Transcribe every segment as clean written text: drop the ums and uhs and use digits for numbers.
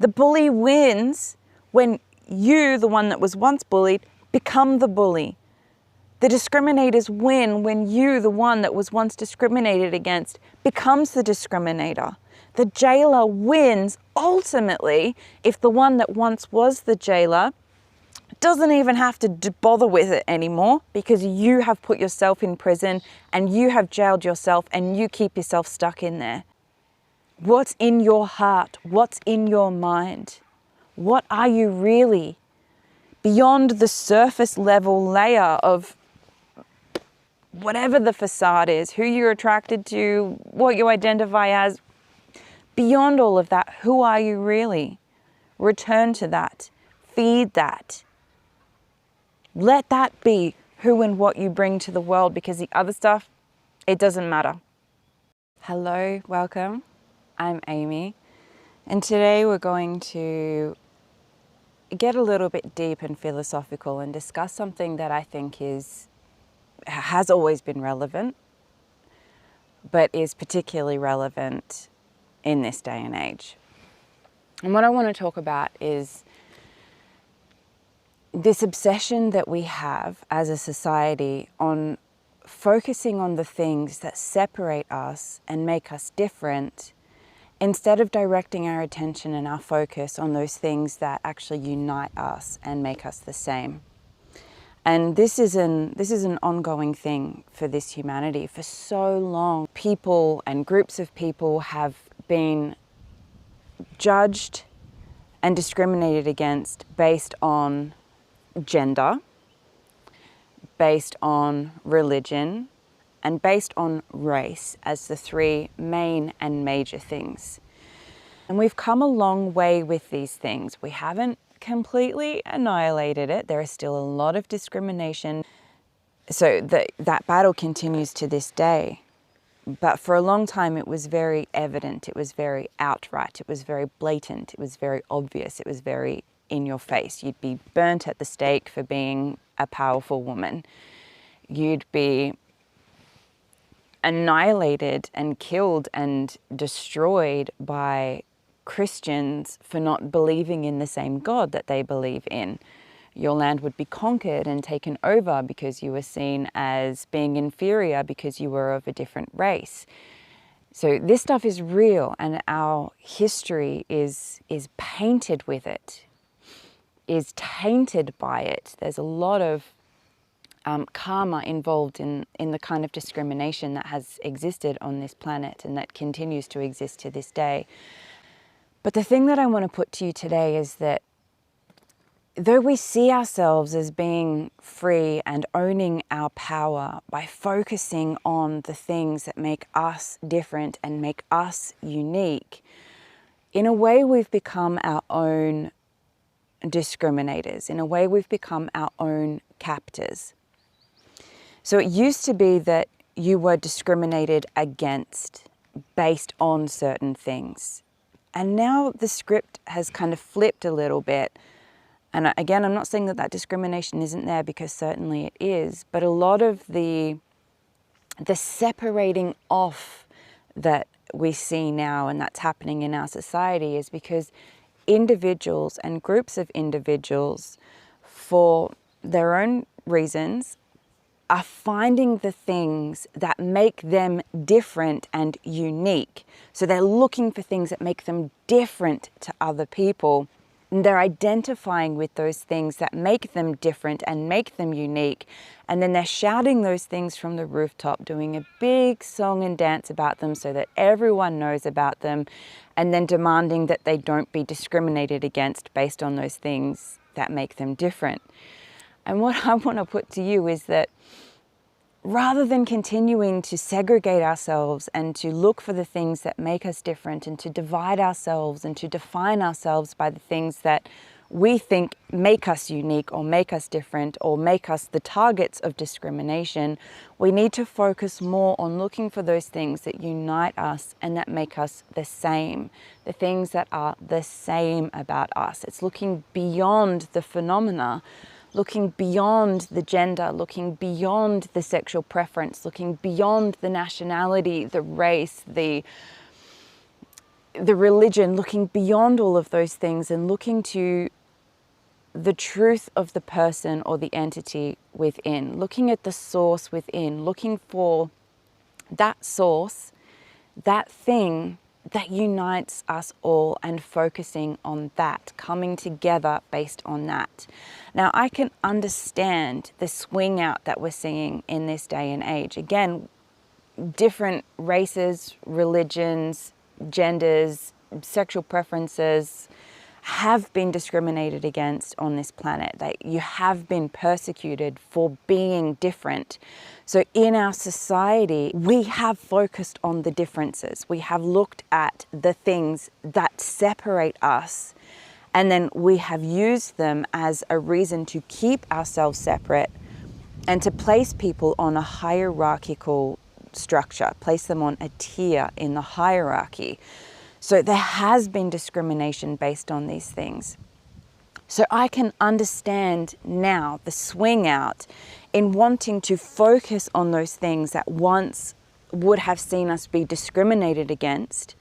The bully wins when you, the one that was once bullied, become the bully. The discriminators win when you, the one that was once discriminated against, becomes the discriminator. The jailer wins ultimately if the one that once was the jailer doesn't even have to bother with it anymore, because you have put yourself in prison and you have jailed yourself and you keep yourself stuck in there. What's in your heart? What's in your mind? What are you really? Beyond the surface level layer of whatever the facade is, who you're attracted to, what you identify as, beyond all of that, who are you really? Return to that. Feed that. Let that be who and what you bring to the world, because the other stuff, it doesn't matter. Hello, welcome. I'm Amy, and today we're going to get a little bit deep and philosophical and discuss something that I think has always been relevant, but is particularly relevant in this day and age. And what I want to talk about is this obsession that we have as a society on focusing on the things that separate us and make us different, instead of directing our attention and our focus on those things that actually unite us and make us the same. And this is an ongoing thing for this humanity. For so long, people and groups of people have been judged and discriminated against based on gender, based on religion, and based on race as the three main and major things. And we've come a long way with these things. We haven't completely annihilated it. There is still a lot of discrimination. So that battle continues to this day. But for a long time, it was very evident. It was very outright. It was very blatant. It was very obvious. It was very in your face. You'd be burnt at the stake for being a powerful woman. You'd be annihilated and killed and destroyed by Christians for not believing in the same God that they believe in. Your land would be conquered and taken over because you were seen as being inferior because you were of a different race. So this stuff is real, and our history is painted with it, is tainted by it. There's a lot of karma involved in the kind of discrimination that has existed on this planet and that continues to exist to this day. But the thing that I want to put to you today is that though we see ourselves as being free and owning our power by focusing on the things that make us different and make us unique, in a way we've become our own discriminators. In a way we've become our own captors. So it used to be that you were discriminated against based on certain things. And now the script has kind of flipped a little bit. And again, I'm not saying that discrimination isn't there, because certainly it is. But a lot of the separating off that we see now and that's happening in our society is because individuals and groups of individuals, for their own reasons, are finding the things that make them different and unique. So they're looking for things that make them different to other people. And they're identifying with those things that make them different and make them unique. And then they're shouting those things from the rooftop, doing a big song and dance about them so that everyone knows about them, and then demanding that they don't be discriminated against based on those things that make them different. And what I want to put to you is that rather than continuing to segregate ourselves and to look for the things that make us different and to divide ourselves and to define ourselves by the things that we think make us unique or make us different or make us the targets of discrimination, we need to focus more on looking for those things that unite us and that make us the same, the things that are the same about us. It's looking beyond the phenomena, looking beyond the gender, looking beyond the sexual preference, looking beyond the nationality, the race, the the religion, looking beyond all of those things and looking to the truth of the person or the entity within, looking at the source within, looking for that source, that thing that unites us all, and focusing on that, coming together based on that. Now, I can understand the swing out that we're seeing in this day and age. Again, different races, religions, genders, sexual preferences have been discriminated against on this planet. That you have been persecuted for being different. So in our society, we have focused on the differences. We have looked at the things that separate us, and then we have used them as a reason to keep ourselves separate and to place people on a hierarchical structure, place them on a tier in the hierarchy. So there has been discrimination based on these things. So I can understand now the swing out in wanting to focus on those things that once would have seen us be discriminated against,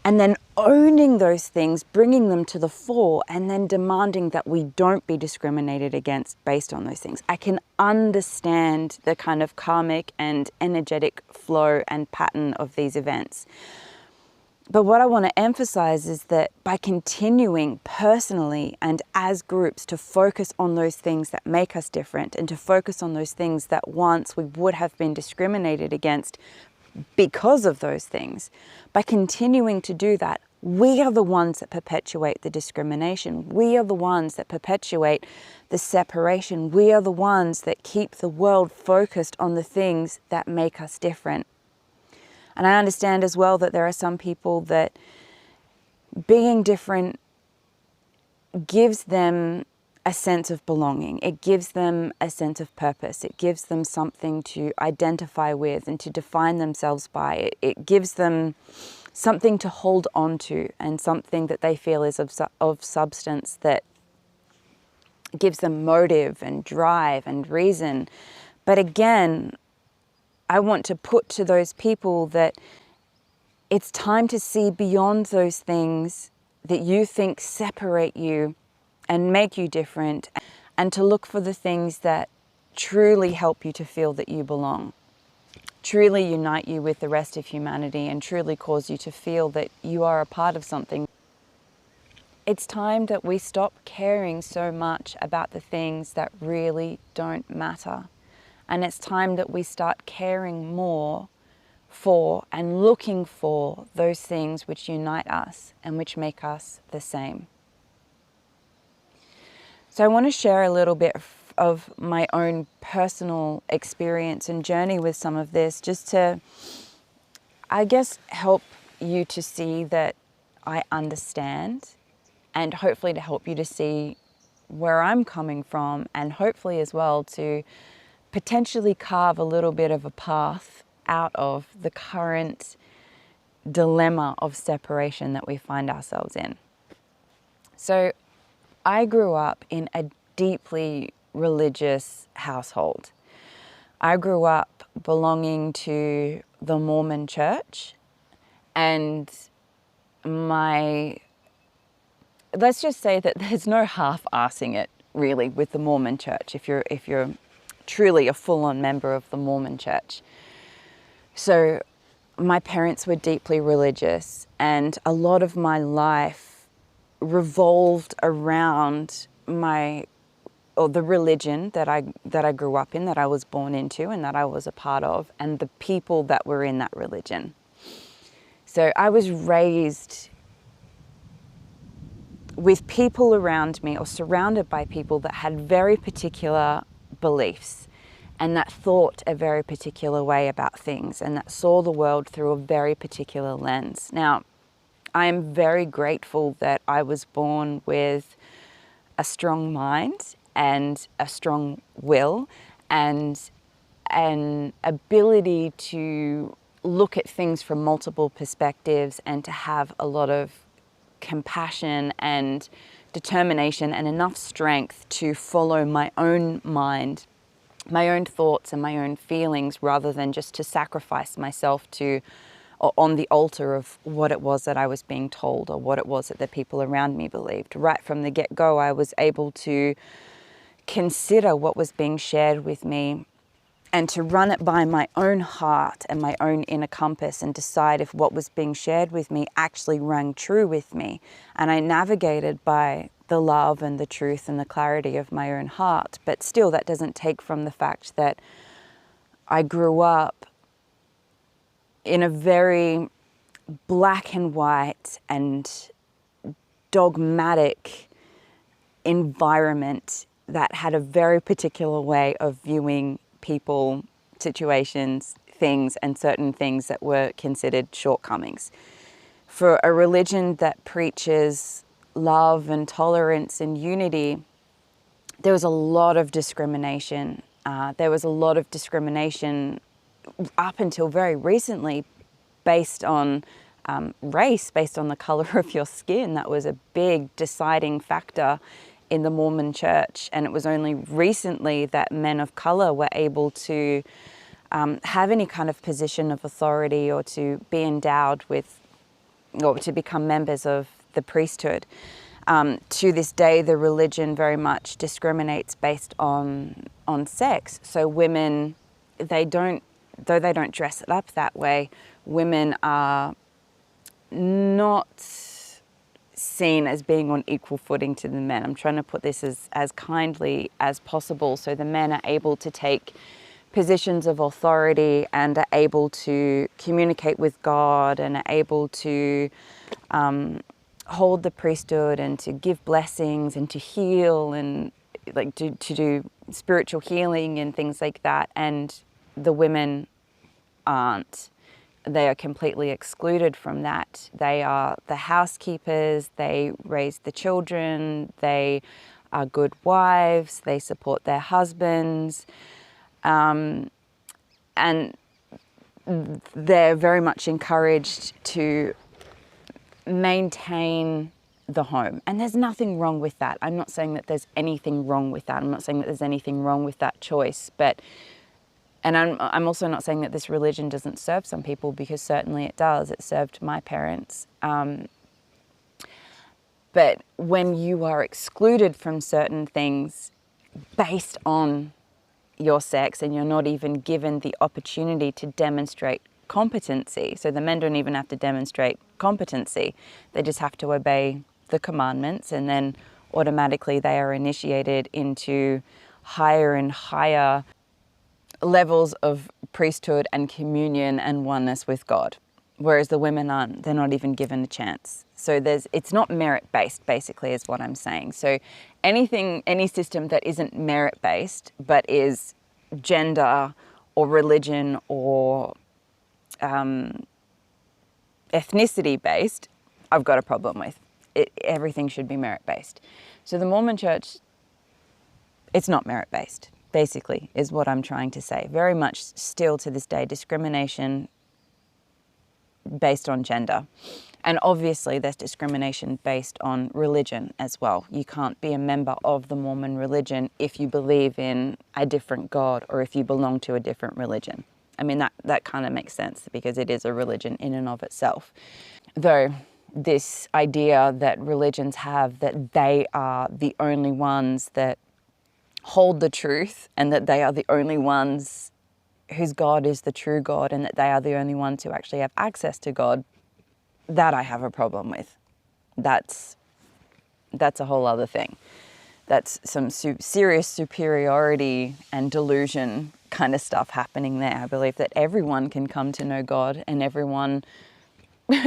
and then owning those things, bringing them to the fore, and then demanding that we don't be discriminated against based on those things. I can understand the kind of karmic and energetic flow and pattern of these events. But what I want to emphasize is that by continuing personally and as groups to focus on those things that make us different, and to focus on those things that once we would have been discriminated against because of those things, by continuing to do that, we are the ones that perpetuate the discrimination. We are the ones that perpetuate the separation. We are the ones that keep the world focused on the things that make us different. And I understand as well that there are some people that being different gives them a sense of belonging. It gives them a sense of purpose. It gives them something to identify with and to define themselves by. It gives them something to hold on to, and something that they feel is of substance, that gives them motive and drive and reason. But again, I want to put to those people that it's time to see beyond those things that you think separate you and make you different, and to look for the things that truly help you to feel that you belong, truly unite you with the rest of humanity, and truly cause you to feel that you are a part of something. It's time that we stop caring so much about the things that really don't matter. And it's time that we start caring more for and looking for those things which unite us and which make us the same. So I want to share a little bit of my own personal experience and journey with some of this, just to, I guess, help you to see that I understand, and hopefully to help you to see where I'm coming from, and hopefully as well to potentially carve a little bit of a path out of the current dilemma of separation that we find ourselves in. So I grew up in a deeply religious household. I grew up belonging to the Mormon church, and let's just say that there's no half-assing it really with the Mormon church if you're truly a full-on member of the Mormon church. So my parents were deeply religious, and a lot of my life revolved around the religion that I grew up in, that I was born into and that I was a part of, and the people that were in that religion. So I was raised with people around me, or surrounded by people that had very particular beliefs, and that thought a very particular way about things, and that saw the world through a very particular lens. Now, I am very grateful that I was born with a strong mind and a strong will, and an ability to look at things from multiple perspectives, and to have a lot of compassion and determination and enough strength to follow my own mind, my own thoughts and my own feelings, rather than just to sacrifice myself to or on the altar of what it was that I was being told or what it was that the people around me believed. Right from the get-go, I was able to consider what was being shared with me and to run it by my own heart and my own inner compass and decide if what was being shared with me actually rang true with me. And I navigated by the love and the truth and the clarity of my own heart. But still, that doesn't take from the fact that I grew up in a very black and white and dogmatic environment that had a very particular way of viewing people, situations, things, and certain things that were considered shortcomings. For a religion that preaches love and tolerance and unity, there was a lot of discrimination. There was a lot of discrimination up until very recently based on race, based on the color of your skin. That was a big deciding factor in the Mormon church. And it was only recently that men of color were able to have any kind of position of authority or to be endowed with, or to become members of the priesthood. To this day, the religion very much discriminates based on sex. So women, though they don't dress it up that way, women are not seen as being on equal footing to the men. I'm trying to put this as kindly as possible. So the men are able to take positions of authority and are able to communicate with God and are able to hold the priesthood and to give blessings and to heal and like to do spiritual healing and things like that. And the women aren't. They are completely excluded from that. They are the housekeepers, they raise the children, they are good wives, they support their husbands, and they're very much encouraged to maintain the home. And there's nothing wrong with that. I'm not saying that there's anything wrong with that. I'm not saying that there's anything wrong with that choice, and I'm also not saying that this religion doesn't serve some people, because certainly it does. It served my parents. But when you are excluded from certain things based on your sex and you're not even given the opportunity to demonstrate competency, so the men don't even have to demonstrate competency, they just have to obey the commandments, and then automatically they are initiated into higher and higher levels of priesthood and communion and oneness with God, whereas the women aren't. They're not even given a chance. So it's not merit-based, basically, is what I'm saying. So any system that isn't merit-based but is gender or religion or ethnicity-based, I've got a problem with. Everything should be merit-based. So the Mormon church, it's not merit-based, basically, is what I'm trying to say. Very much still to this day, discrimination based on gender. And obviously there's discrimination based on religion as well. You can't be a member of the Mormon religion if you believe in a different God or if you belong to a different religion. I mean, that kind of makes sense because it is a religion in and of itself. Though this idea that religions have that they are the only ones that hold the truth and that they are the only ones whose God is the true God and that they are the only ones who actually have access to God, that I have a problem with. That's a whole other thing. That's some serious superiority and delusion kind of stuff happening there. I believe that everyone can come to know God and everyone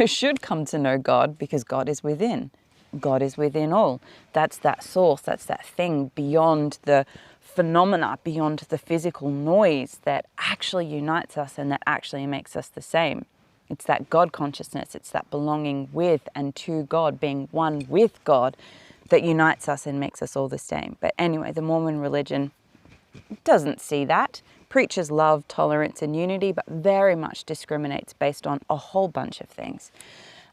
should come to know God because God is within. God is within all. That's that source, that's that thing beyond the phenomena, beyond the physical noise that actually unites us and that actually makes us the same. It's that God consciousness, it's that belonging with and to God, being one with God, that unites us and makes us all the same. But anyway, the Mormon religion doesn't see that. Preaches love, tolerance, and unity, but very much discriminates based on a whole bunch of things.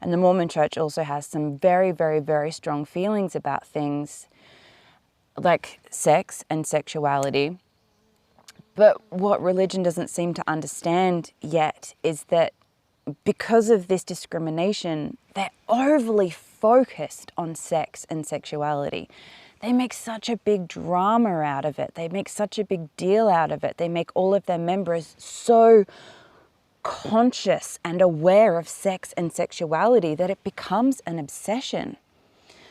And the Mormon church also has some very, very, very strong feelings about things like sex and sexuality. But what religion doesn't seem to understand yet is that because of this discrimination, they're overly focused on sex and sexuality. They make such a big drama out of it. They make such a big deal out of it. They make all of their members so conscious and aware of sex and sexuality that it becomes an obsession.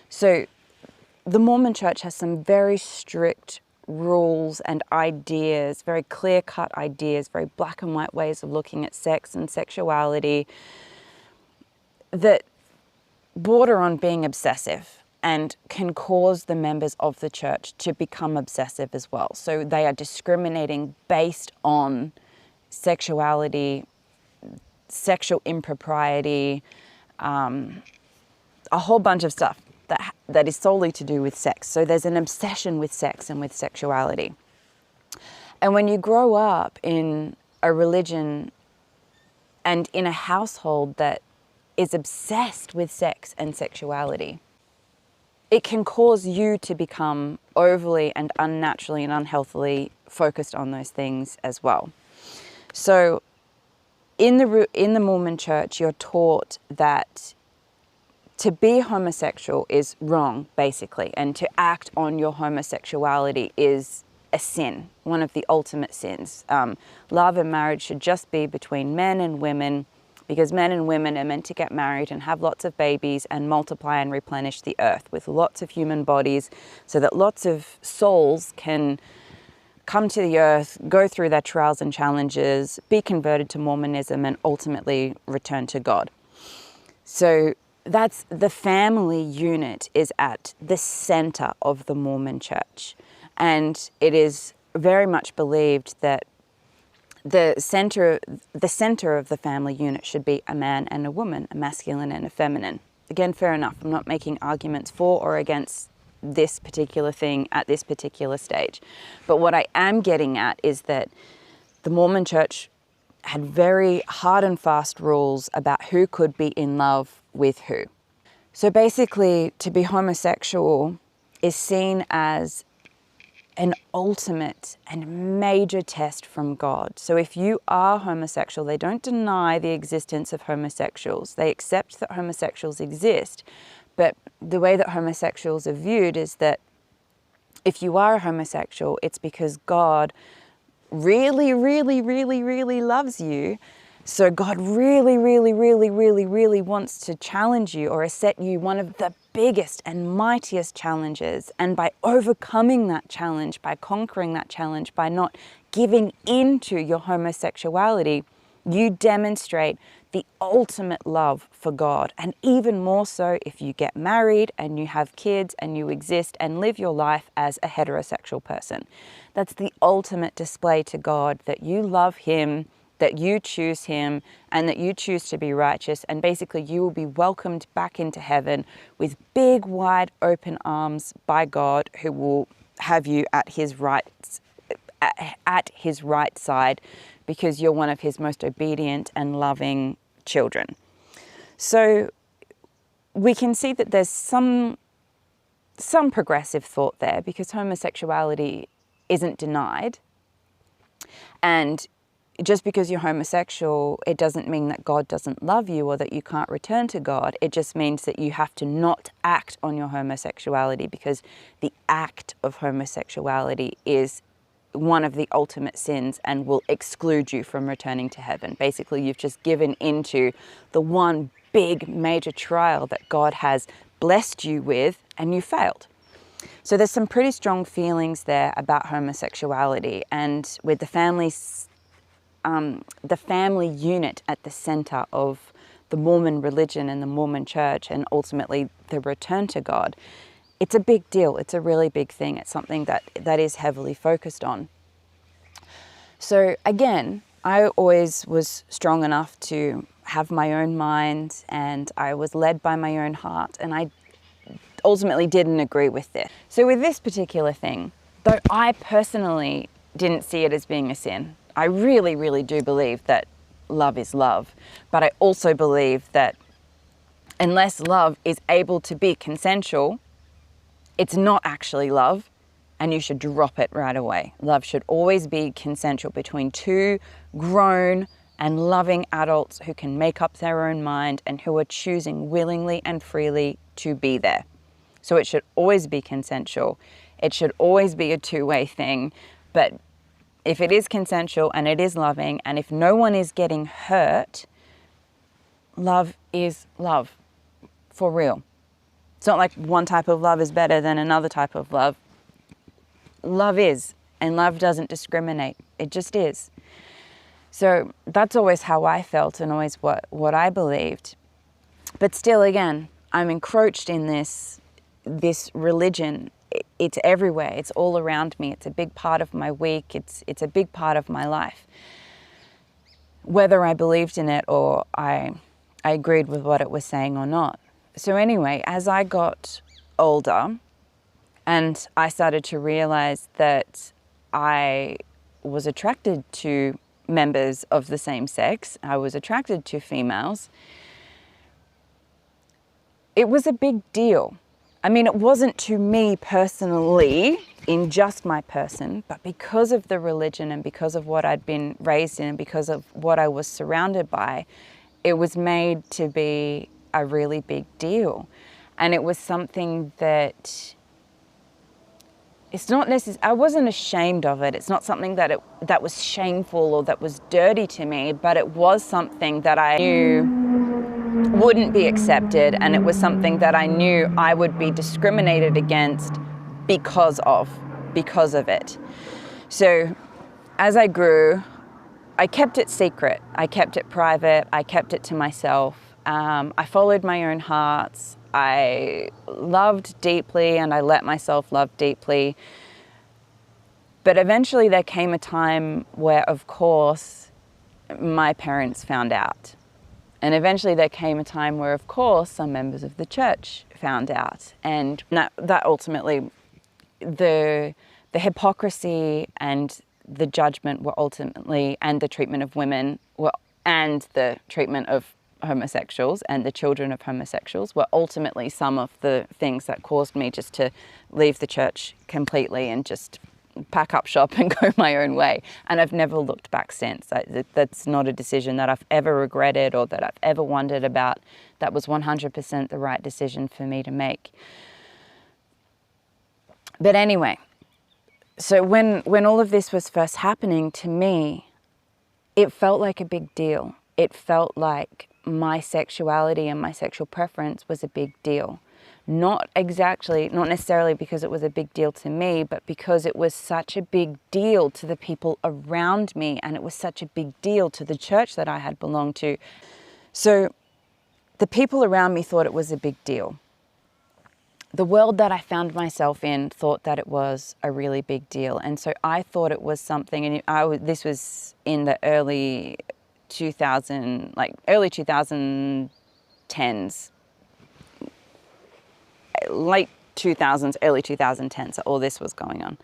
So the Mormon Church has some very strict rules and ideas, very clear-cut ideas, very black and white ways of looking at sex and sexuality that border on being obsessive and can cause the members of the church to become obsessive as well. So they are discriminating based on sexuality, sexual impropriety, a whole bunch of stuff that is solely to do with sex. So there's an obsession with sex and with sexuality. And when you grow up in a religion and in a household that is obsessed with sex and sexuality, it can cause you to become overly and unnaturally and unhealthily focused on those things as well. So in the Mormon Church, you're taught that to be homosexual is wrong, basically, and to act on your homosexuality is a sin, one of the ultimate sins. Love and marriage should just be between men and women, because men and women are meant to get married and have lots of babies and multiply and replenish the earth with lots of human bodies so that lots of souls can come to the earth, go through their trials and challenges, be converted to Mormonism, and ultimately return to God. So that's the family unit is at the center of the Mormon Church. And it is very much believed that the center of the family unit should be a man and a woman, a masculine and a feminine. Again, fair enough. I'm not making arguments for or against this particular thing at this particular stage. But what I am getting at is that the Mormon Church had very hard and fast rules about who could be in love with who. So basically, to be homosexual is seen as an ultimate and major test from God. So if you are homosexual, they don't deny the existence of homosexuals. They accept that homosexuals exist. But the way that homosexuals are viewed is that if you are a homosexual, it's because God really, really, really, really loves you. So God really, really, really, really, really wants to challenge you or set you one of the biggest and mightiest challenges. And by overcoming that challenge, by conquering that challenge, by not giving in to your homosexuality, you demonstrate the ultimate love for God. And even more so if you get married and you have kids and you exist and live your life as a heterosexual person. That's the ultimate display to God that you love Him, that you choose Him, and that you choose to be righteous. And basically you will be welcomed back into heaven with big, wide open arms by God, who will have you at His right side, because you're one of His most obedient and loving children. So we can see that there's some progressive thought there, because homosexuality isn't denied. And just because you're homosexual, it doesn't mean that God doesn't love you or that you can't return to God. It just means that you have to not act on your homosexuality, because the act of homosexuality is one of the ultimate sins and will exclude you from returning to heaven. Basically, you've just given into the one big major trial that God has blessed you with, and you failed. So there's some pretty strong feelings there about homosexuality, and with the family unit at the center of the Mormon religion and the Mormon Church, and ultimately the return to God, it's a big deal. It's a really big thing. It's something that is heavily focused on. So again, I always was strong enough to have my own mind, and I was led by my own heart, and I ultimately didn't agree with this. So with this particular thing, though I personally didn't see it as being a sin, I really, really do believe that love is love. But I also believe that unless love is able to be consensual, it's not actually love, and you should drop it right away. Love should always be consensual between two grown and loving adults who can make up their own mind and who are choosing willingly and freely to be there. So it should always be consensual. It should always be a two-way thing. But if it is consensual and it is loving, and if no one is getting hurt, love is love, for real. It's not like one type of love is better than another type of love. Love is, and love doesn't discriminate. It just is. So that's always how I felt and always what I believed. But still, again, I'm encroached in this religion. It's everywhere. It's all around me. It's a big part of my week. It's a big part of my life. Whether I believed in it or I agreed with what it was saying or not. So anyway, as I got older and I started to realize that I was attracted to members of the same sex, I was attracted to females, it was a big deal. I mean, it wasn't to me personally, in just my person, but because of the religion and because of what I'd been raised in and because of what I was surrounded by, it was made to be a really big deal. And it was something that it's not necessarily, I wasn't ashamed of it. It's not something that was shameful or that was dirty to me, but it was something that I knew wouldn't be accepted, and it was something that I knew I would be discriminated against because of it. So as I grew, I kept it secret. I kept it private. I kept it to myself. I followed my own hearts. I loved deeply and I let myself love deeply. But eventually there came a time where, of course, my parents found out. And eventually there came a time where, of course, some members of the church found out. And that ultimately, the hypocrisy and the judgment were ultimately, and the treatment of women and the treatment of homosexuals and the children of homosexuals were ultimately some of the things that caused me just to leave the church completely and just pack up shop and go my own way. And I've never looked back since. That's not a decision that I've ever regretted or that I've ever wondered about. That was 100% the right decision for me to make. But anyway, so when all of this was first happening to me, it felt like a big deal. It felt like my sexuality and my sexual preference was a big deal. Not necessarily because it was a big deal to me, but because it was such a big deal to the people around me, and it was such a big deal to the church that I had belonged to. So the people around me thought it was a big deal. The world that I found myself in thought that it was a really big deal. And so I thought it was something, and this was in the early 2010s, late 2000s, early 2010s, so all this was going on.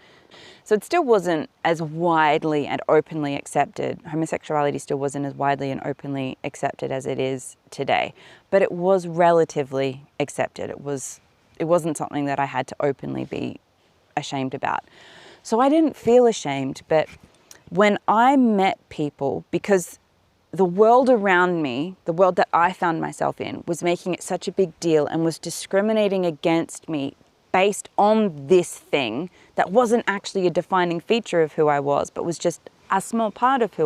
So it still wasn't as widely and openly accepted. Homosexuality still wasn't as widely and openly accepted as it is today, but it was relatively accepted. It wasn't something that I had to openly be ashamed about. So I didn't feel ashamed, but when I met people, because the world around me, the world that I found myself in, was making it such a big deal and was discriminating against me based on this thing that wasn't actually a defining feature of who I was, but was just a small part of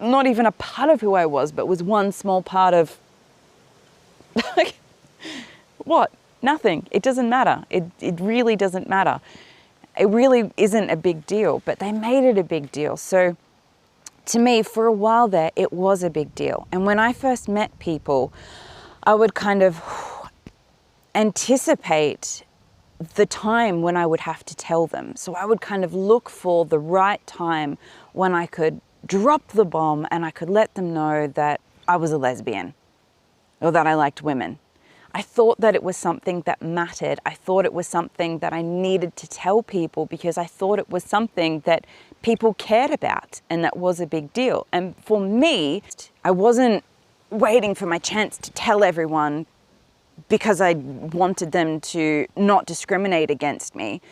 not even a part of who I was, but was one small part of, like, what? Nothing. It doesn't matter. It really doesn't matter. It really isn't a big deal, but they made it a big deal. So to me, for a while there, it was a big deal. And when I first met people, I would kind of anticipate the time when I would have to tell them. So I would kind of look for the right time when I could drop the bomb and I could let them know that I was a lesbian or that I liked women. I thought that it was something that mattered. I thought it was something that I needed to tell people because I thought it was something that people cared about and that was a big deal. And for me, I wasn't waiting for my chance to tell everyone because I wanted them to not discriminate against me.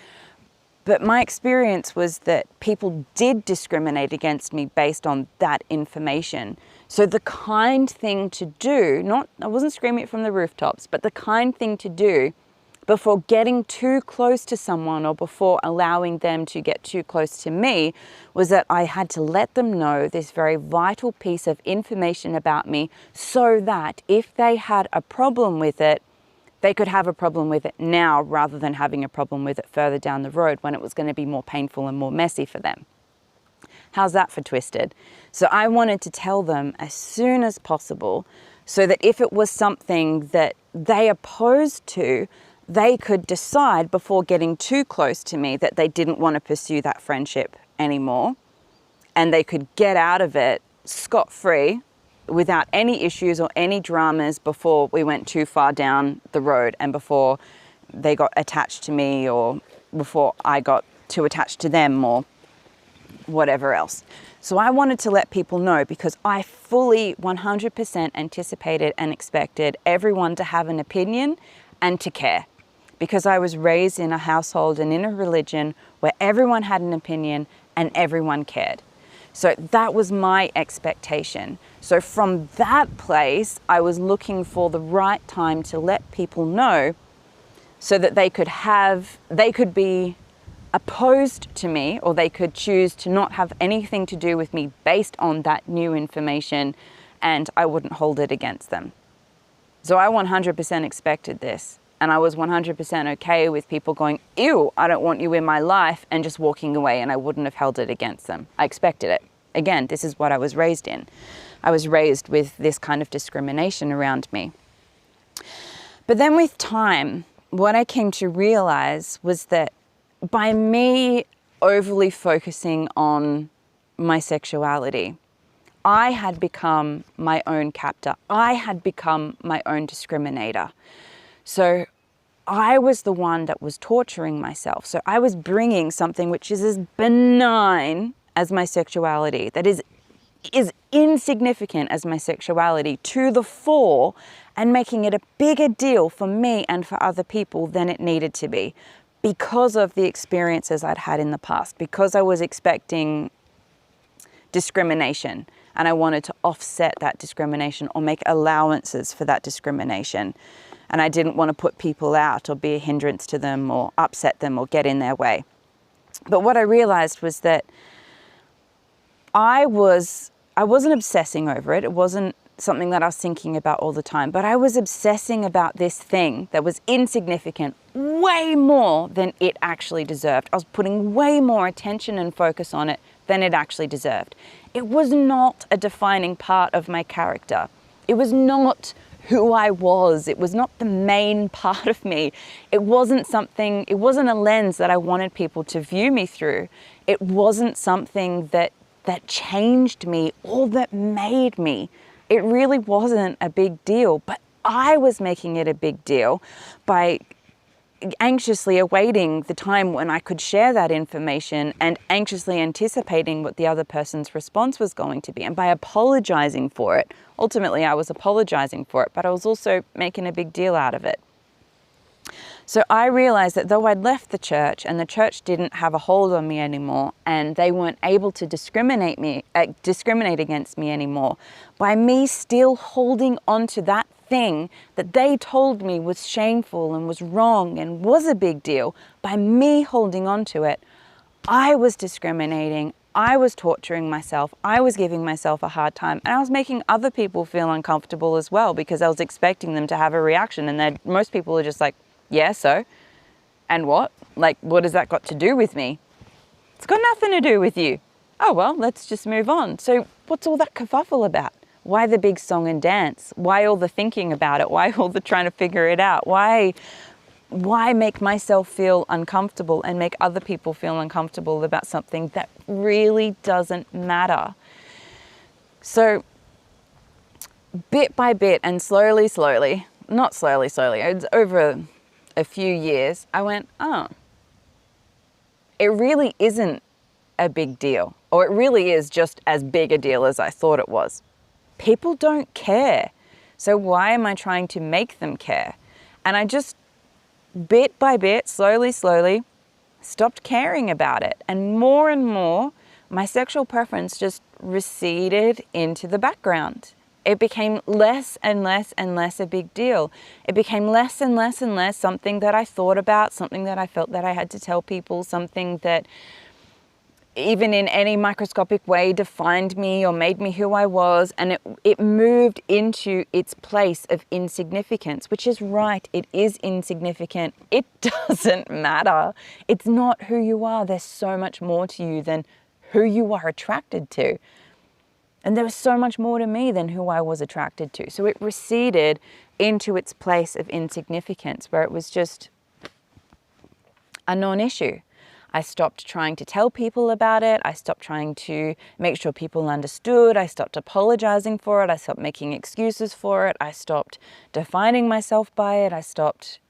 But my experience was that people did discriminate against me based on that information. So the kind thing to do, I wasn't screaming it from the rooftops, but the kind thing to do before getting too close to someone or before allowing them to get too close to me was that I had to let them know this very vital piece of information about me so that if they had a problem with it, they could have a problem with it now rather than having a problem with it further down the road when it was going to be more painful and more messy for them. How's that for twisted? So I wanted to tell them as soon as possible so that if it was something that they opposed to, they could decide before getting too close to me that they didn't want to pursue that friendship anymore, and they could get out of it scot-free without any issues or any dramas before we went too far down the road and before they got attached to me or before I got too attached to them or whatever else. So I wanted to let people know because I fully 100% anticipated and expected everyone to have an opinion and to care, because I was raised in a household and in a religion where everyone had an opinion and everyone cared. So that was my expectation. So from that place, I was looking for the right time to let people know so that they could be opposed to me, or they could choose to not have anything to do with me based on that new information, and I wouldn't hold it against them. So I 100% expected this. And I was 100% okay with people going, ew, I don't want you in my life, and just walking away, and I wouldn't have held it against them. I expected it. Again, this is what I was raised in. I was raised with this kind of discrimination around me. But then with time, what I came to realize was that by me overly focusing on my sexuality, I had become my own captor. I had become my own discriminator. So I was the one that was torturing myself. So I was bringing something which is as benign as my sexuality, that is insignificant as my sexuality, to the fore and making it a bigger deal for me and for other people than it needed to be because of the experiences I'd had in the past, because I was expecting discrimination and I wanted to offset that discrimination or make allowances for that discrimination. And I didn't want to put people out or be a hindrance to them or upset them or get in their way. But what I realized was that I wasn't obsessing over it. It wasn't something that I was thinking about all the time, but I was obsessing about this thing that was insignificant way more than it actually deserved. I was putting way more attention and focus on it than it actually deserved. It was not a defining part of my character. It was not who I was. It was not the main part of me. It wasn't a lens that I wanted people to view me through. It wasn't something that changed me or that made me. It really wasn't a big deal, but I was making it a big deal by anxiously awaiting the time when I could share that information and anxiously anticipating what the other person's response was going to be. And by apologizing for it, ultimately I was apologizing for it, but I was also making a big deal out of it. So I realized that though I'd left the church and the church didn't have a hold on me anymore and they weren't able to discriminate against me anymore, by me still holding on to that thing that they told me was shameful and was wrong and was a big deal, by me holding on to it, I was discriminating, I was torturing myself, I was giving myself a hard time, and I was making other people feel uncomfortable as well because I was expecting them to have a reaction, and most people are just like, yeah, so? And what? Like, what has that got to do with me? It's got nothing to do with you. Oh, well, let's just move on. So what's all that kerfuffle about? Why the big song and dance? Why all the thinking about it? Why all the trying to figure it out? Why make myself feel uncomfortable and make other people feel uncomfortable about something that really doesn't matter? So bit by bit and slowly, not slowly, it's over a few years, I went, oh, it really isn't a big deal, or it really is just as big a deal as I thought it was. People don't care. So why am I trying to make them care? And I just, bit by bit, slowly, stopped caring about it. And more, my sexual preference just receded into the background. It became less and less and less a big deal. It became less and less and less something that I thought about, something that I felt that I had to tell people, something that even in any microscopic way defined me or made me who I was. And it moved into its place of insignificance, which is right. It is insignificant. It doesn't matter. It's not who you are. There's so much more to you than who you are attracted to. And there was so much more to me than who I was attracted to. So it receded into its place of insignificance, where it was just a non-issue. I stopped trying to tell people about it. I stopped trying to make sure people understood. I stopped apologizing for it. I stopped making excuses for it. I stopped defining myself by it.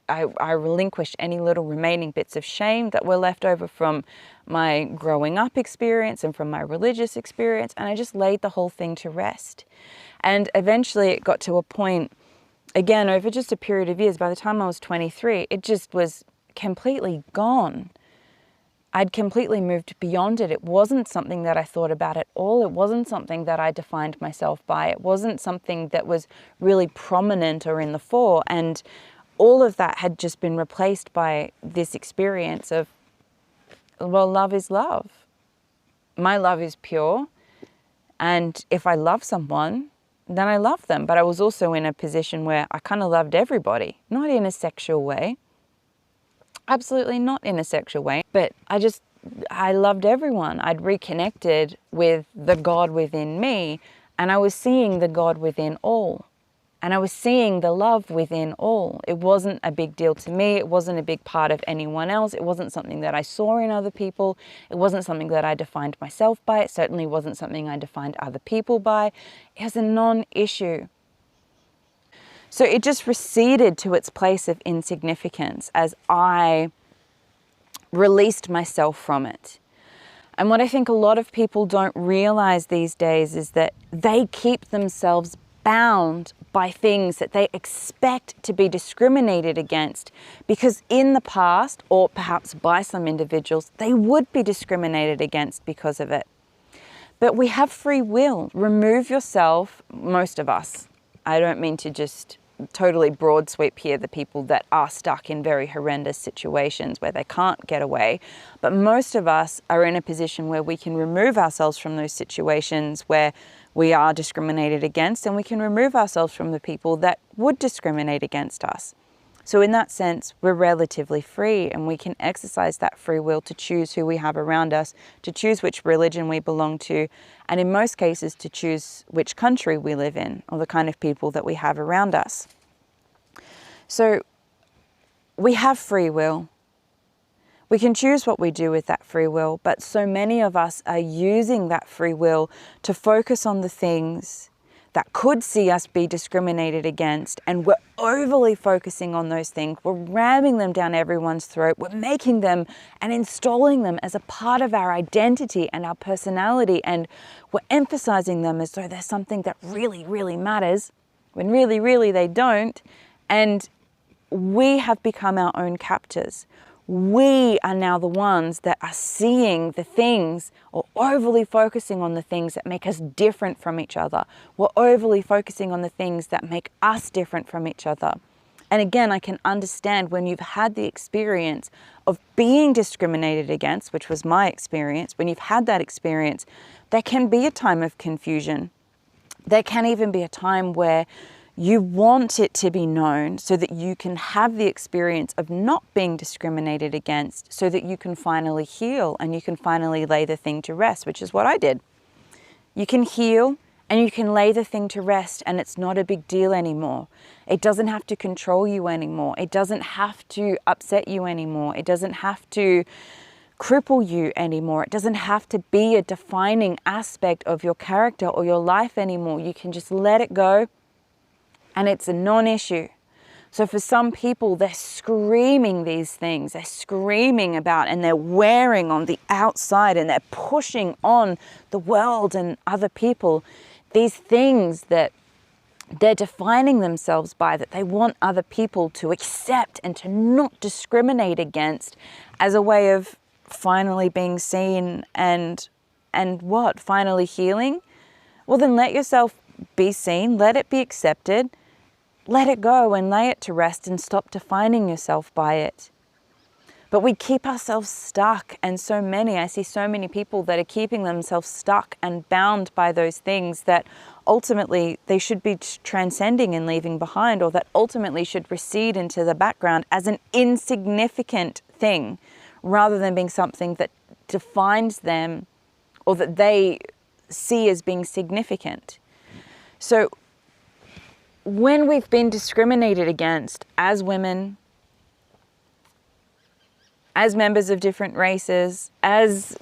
I relinquished any little remaining bits of shame that were left over from my growing up experience and from my religious experience, and I just laid the whole thing to rest. And eventually it got to a point, again, over just a period of years, by the time I was 23, it just was completely gone. I'd completely moved beyond it. It wasn't something that I thought about at all. It wasn't something that I defined myself by. It wasn't something that was really prominent or in the fore. And all of that had just been replaced by this experience of, well, love is love. My love is pure. And if I love someone, then I love them. But I was also in a position where I kind of loved everybody, not in a sexual way. Absolutely not in a sexual way, but I loved everyone. I'd reconnected with the God within me, and I was seeing the God within all. And I was seeing the love within all. It wasn't a big deal to me. It wasn't a big part of anyone else. It wasn't something that I saw in other people. It wasn't something that I defined myself by. It certainly wasn't something I defined other people by. It was a non-issue. So it just receded to its place of insignificance as I released myself from it. And what I think a lot of people don't realize these days is that they keep themselves bound by things that they expect to be discriminated against, because in the past, or perhaps by some individuals, they would be discriminated against because of it. But we have free will. Remove yourself, most of us. I don't mean to just totally broad sweep here the people that are stuck in very horrendous situations where they can't get away, but most of us are in a position where we can remove ourselves from those situations where we are discriminated against, and we can remove ourselves from the people that would discriminate against us. So in that sense, we're relatively free, and we can exercise that free will to choose who we have around us, to choose which religion we belong to, and in most cases to choose which country we live in, or the kind of people that we have around us. So we have free will. We can choose what we do with that free will, but so many of us are using that free will to focus on the things that could see us be discriminated against, and we're overly focusing on those things. We're ramming them down everyone's throat. We're making them and installing them as a part of our identity and our personality, and we're emphasizing them as though they're something that really, really matters, when really, really they don't. And we have become our own captors. We are now the ones that are seeing the things, or overly focusing on the things that make us different from each other. We're overly focusing on the things that make us different from each other. And again, I can understand when you've had the experience of being discriminated against, which was my experience, when you've had that experience, there can be a time of confusion. There can even be a time where you want it to be known so that you can have the experience of not being discriminated against, so that you can finally heal and you can finally lay the thing to rest, which is what I did. You can heal and you can lay the thing to rest, and it's not a big deal anymore. It doesn't have to control you anymore. It doesn't have to upset you anymore. It doesn't have to cripple you anymore. It doesn't have to be a defining aspect of your character or your life anymore. You can just let it go. And it's a non-issue. So for some people, they're screaming these things. They're screaming about, and they're wearing on the outside, and they're pushing on the world and other people these things that they're defining themselves by, that they want other people to accept and to not discriminate against, as a way of finally being seen and what? Finally healing? Well, then let yourself be seen, let it be accepted, let it go and lay it to rest and stop defining yourself by it. But we keep ourselves stuck, and I see so many people that are keeping themselves stuck and bound by those things that ultimately they should be transcending and leaving behind, or that ultimately should recede into the background as an insignificant thing, rather than being something that defines them or that they see as being significant. So when we've been discriminated against as women, as members of different races, as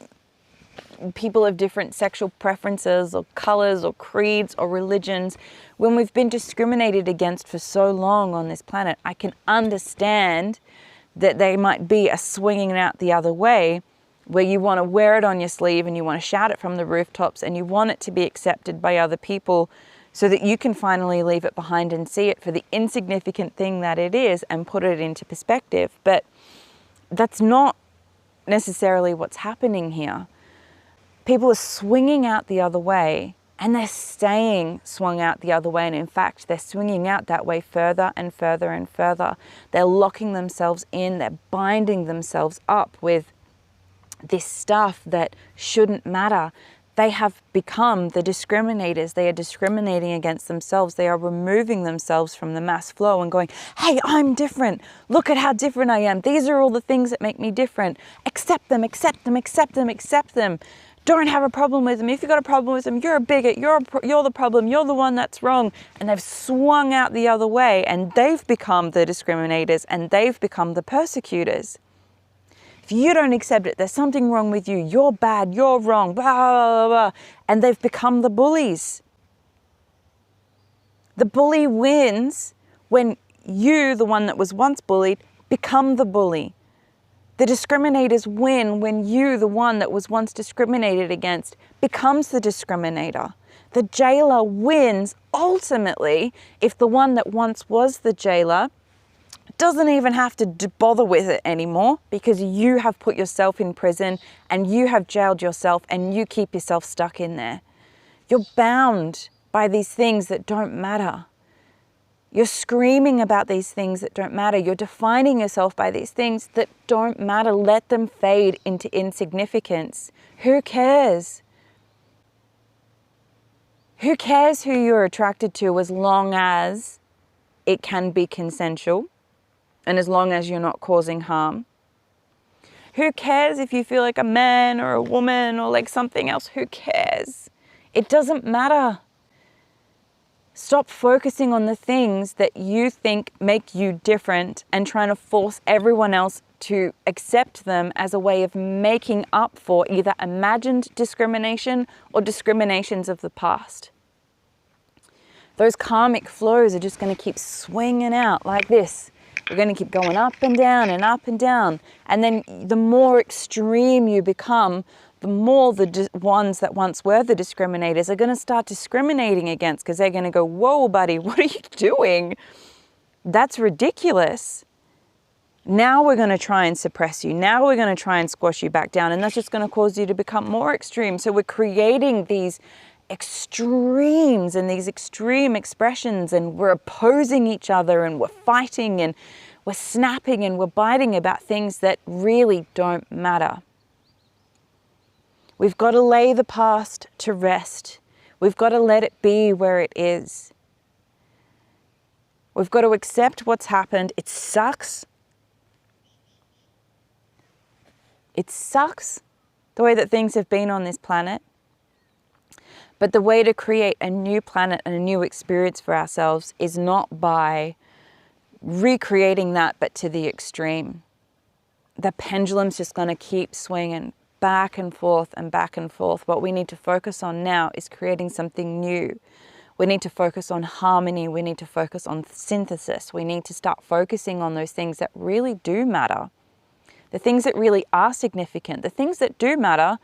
people of different sexual preferences or colors or creeds or religions, when we've been discriminated against for so long on this planet, I can understand that there might be a swinging out the other way, where you want to wear it on your sleeve and you want to shout it from the rooftops and you want it to be accepted by other people so that you can finally leave it behind and see it for the insignificant thing that it is and put it into perspective. But that's not necessarily what's happening here. People are swinging out the other way, and they're staying swung out the other way. And in fact, they're swinging out that way further and further and further. They're locking themselves in, they're binding themselves up with this stuff that shouldn't matter. They have become the discriminators. They are discriminating against themselves. They are removing themselves from the mass flow and going, hey, I'm different. Look at how different I am. These are all the things that make me different. Accept them, accept them, accept them, accept them. Don't have a problem with them. If you've got a problem with them, you're a bigot. You're the problem. You're the one that's wrong. And they've swung out the other way, and they've become the discriminators, and they've become the persecutors. If you don't accept it, there's something wrong with you. You're bad. You're wrong. Blah, blah, blah, blah. And they've become the bullies. The bully wins when you, the one that was once bullied, become the bully. The discriminators win when you, the one that was once discriminated against, becomes the discriminator. The jailer wins ultimately if the one that once was the jailer doesn't even have to bother with it anymore, because you have put yourself in prison and you have jailed yourself and you keep yourself stuck in there. You're bound by these things that don't matter. You're screaming about these things that don't matter. You're defining yourself by these things that don't matter. Let them fade into insignificance. Who cares? Who cares who you're attracted to, as long as it can be consensual and as long as you're not causing harm? Who cares if you feel like a man or a woman or like something else? Who cares? It doesn't matter. Stop focusing on the things that you think make you different and trying to force everyone else to accept them as a way of making up for either imagined discrimination or discriminations of the past. Those karmic flows are just going to keep swinging out like this. We're going to keep going up and down and up and down. And then the more extreme you become, the more the ones that once were the discriminators are going to start discriminating against, because they're going to go, whoa, buddy, what are you doing? That's ridiculous. Now we're going to try and suppress you. Now we're going to try and squash you back down. And that's just going to cause you to become more extreme. So we're creating these extremes and these extreme expressions, and we're opposing each other, and we're fighting, and we're snapping, and we're biting about things that really don't matter. We've got to lay the past to rest. We've got to let it be where it is. We've got to accept what's happened. It sucks. It sucks the way that things have been on this planet. But the way to create a new planet and a new experience for ourselves is not by recreating that, but to the extreme. The pendulum's just going to keep swinging back and forth and back and forth. What we need to focus on now is creating something new. We need to focus on harmony. We need to focus on synthesis. We need to start focusing on those things that really do matter. The things that really are significant. The things that do matter,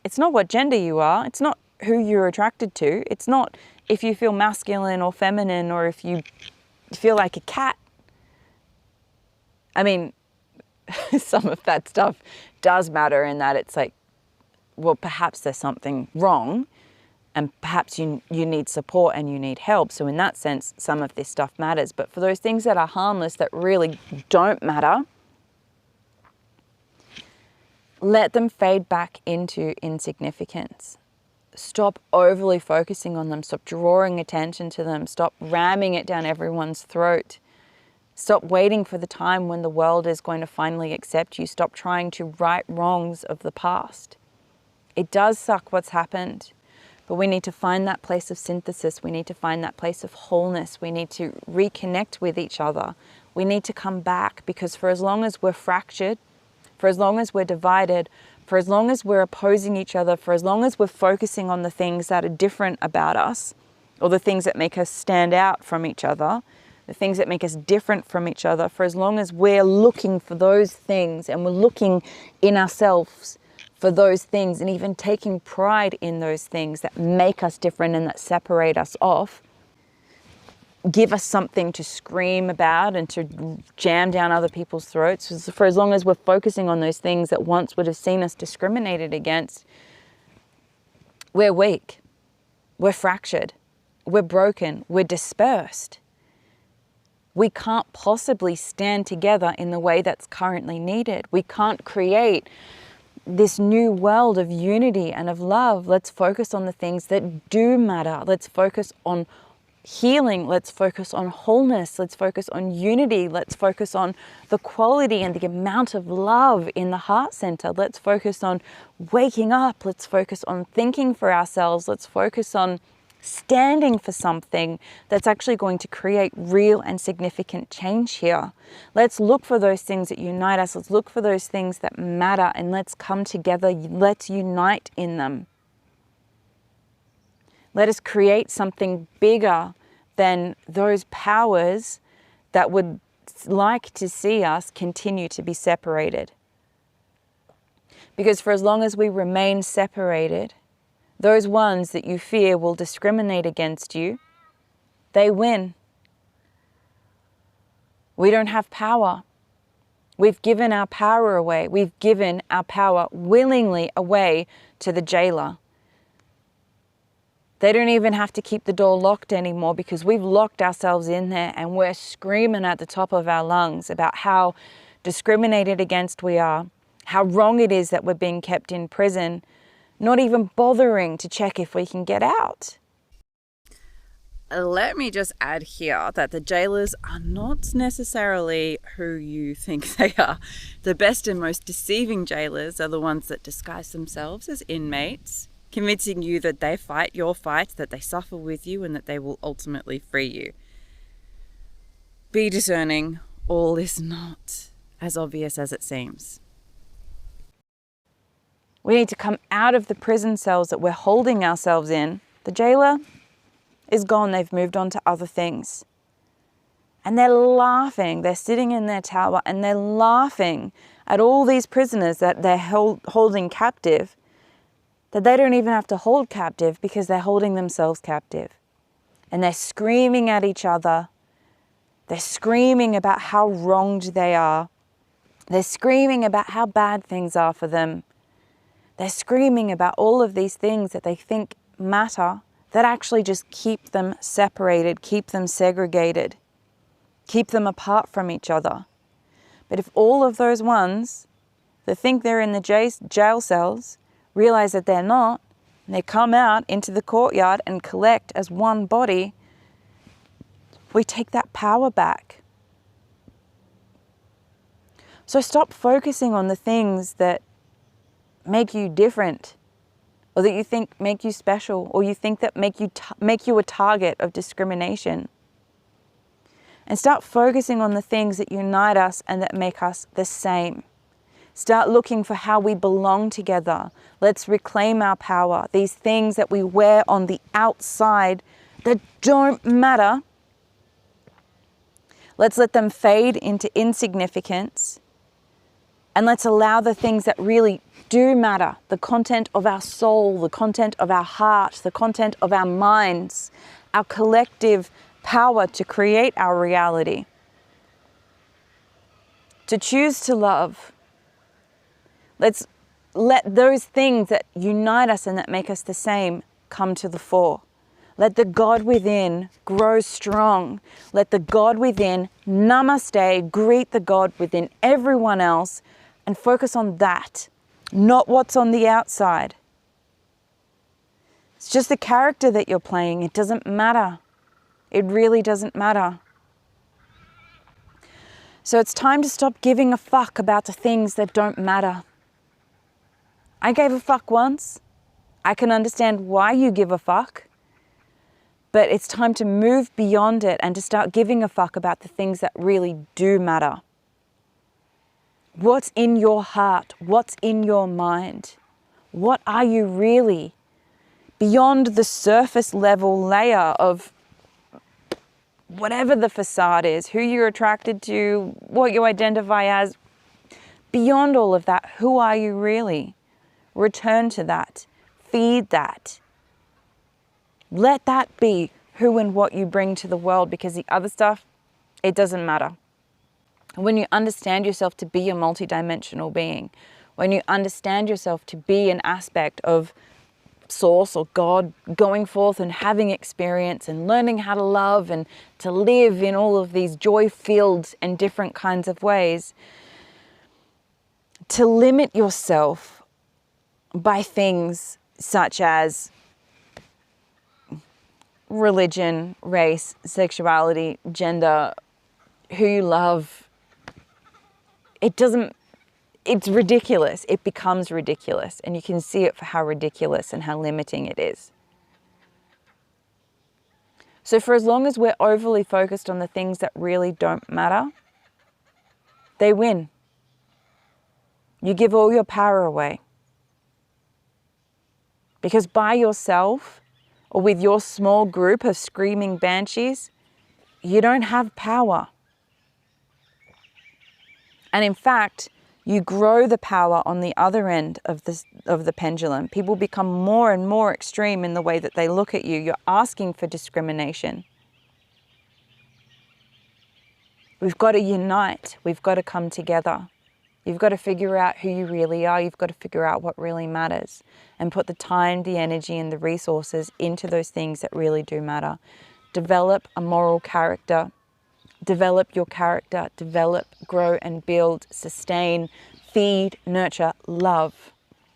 it's not what gender you are. It's not who you're attracted to. It's not if you feel masculine or feminine, or if you feel like a cat. I mean, some of that stuff does matter, in that it's like, well, perhaps there's something wrong and perhaps you need support and you need help. So in that sense, some of this stuff matters. But for those things that are harmless, that really don't matter, let them fade back into insignificance. Stop overly focusing on them. Stop drawing attention to them. Stop ramming it down everyone's throat. Stop waiting for the time when the world is going to finally accept you. Stop trying to right wrongs of the past. It does suck what's happened, but we need to find that place of synthesis. We need to find that place of wholeness. We need to reconnect with each other. We need to come back, because for as long as we're fractured, for as long as we're divided, for as long as we're opposing each other, for as long as we're focusing on the things that are different about us, or the things that make us stand out from each other, the things that make us different from each other, for as long as we're looking for those things and we're looking in ourselves for those things and even taking pride in those things that make us different and that separate us off, give us something to scream about and to jam down other people's throats, for as long as we're focusing on those things that once would have seen us discriminated against, we're weak, we're fractured, we're broken, we're dispersed. We can't possibly stand together in the way that's currently needed. We can't create this new world of unity and of love. Let's focus on the things that do matter. Let's focus on healing. Let's focus on wholeness. Let's focus on unity. Let's focus on the quality and the amount of love in the heart center. Let's focus on waking up. Let's focus on thinking for ourselves. Let's focus on standing for something that's actually going to create real and significant change here. Let's look for those things that unite us. Let's look for those things that matter, and let's come together. Let's unite in them. Let us create something bigger than those powers that would like to see us continue to be separated. Because for as long as we remain separated, those ones that you fear will discriminate against you, they win. We don't have power. We've given our power away. We've given our power willingly away to the jailer. They don't even have to keep the door locked anymore, because we've locked ourselves in there and we're screaming at the top of our lungs about how discriminated against we are, how wrong it is that we're being kept in prison, not even bothering to check if we can get out. Let me just add here that the jailers are not necessarily who you think they are. The best and most deceiving jailers are the ones that disguise themselves as inmates, convincing you that they fight your fight, that they suffer with you, and that they will ultimately free you. Be discerning. All is not as obvious as it seems. We need to come out of the prison cells that we're holding ourselves in. The jailer is gone. They've moved on to other things. And they're laughing. They're sitting in their tower and they're laughing at all these prisoners that they're holding captive, that they don't even have to hold captive because they're holding themselves captive. And they're screaming at each other. They're screaming about how wronged they are. They're screaming about how bad things are for them. They're screaming about all of these things that they think matter, that actually just keep them separated, keep them segregated, keep them apart from each other. But if all of those ones that think they're in the jail cells realize that they're not, and they come out into the courtyard and collect as one body, we take that power back. So stop focusing on the things that make you different, or that you think make you special, or you think that make you a target of discrimination. And start focusing on the things that unite us and that make us the same. Start looking for how we belong together. Let's reclaim our power. These things that we wear on the outside that don't matter, let's let them fade into insignificance. And let's allow the things that really do matter, the content of our soul, the content of our heart, the content of our minds, our collective power to create our reality, to choose to love. Let's let those things that unite us and that make us the same come to the fore. Let the God within grow strong. Let the God within namaste, greet the God within everyone else, and focus on that, not what's on the outside. It's just the character that you're playing. It doesn't matter. It really doesn't matter. So it's time to stop giving a fuck about the things that don't matter. I gave a fuck once. I can understand why you give a fuck. But it's time to move beyond it and to start giving a fuck about the things that really do matter. What's in your heart? What's in your mind? What are you really? Beyond the surface level layer of whatever the facade is, who you're attracted to, what you identify as. Beyond all of that, who are you really? Return to that. Feed that. Let that be who and what you bring to the world, because the other stuff, it doesn't matter. When you understand yourself to be a multidimensional being, when you understand yourself to be an aspect of Source or God, going forth and having experience and learning how to love and to live in all of these joy-filled and different kinds of ways, to limit yourself by things such as religion, race, sexuality, gender, who you love, it's ridiculous. It becomes ridiculous, and you can see it for how ridiculous and how limiting it is. So for as long as we're overly focused on the things that really don't matter, they win. You give all your power away. Because by yourself, or with your small group of screaming banshees, you don't have power. And in fact, you grow the power on the other end of the pendulum. People become more and more extreme in the way that they look at you. You're asking for discrimination. We've got to unite. We've got to come together. You've got to figure out who you really are. You've got to figure out what really matters and put the time, the energy, and the resources into those things that really do matter. Develop a moral character. Develop your character. Develop, grow, and build, sustain, feed, nurture, love,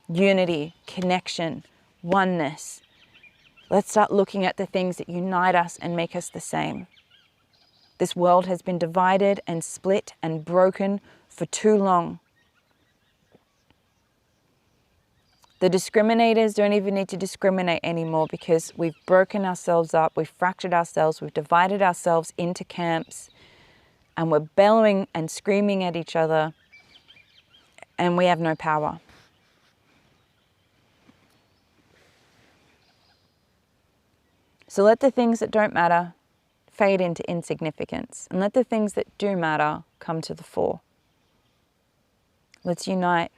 unity, connection, oneness. Let's start looking at the things that unite us and make us the same. This world has been divided and split and broken for too long. The discriminators don't even need to discriminate anymore, because we've broken ourselves up, we've fractured ourselves, we've divided ourselves into camps, and we're bellowing and screaming at each other, and we have no power. So let the things that don't matter fade into insignificance, and let the things that do matter come to the fore. Let's unite.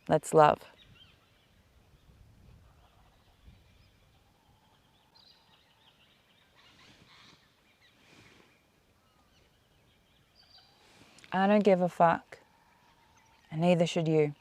Let's love. I don't give a fuck, and neither should you.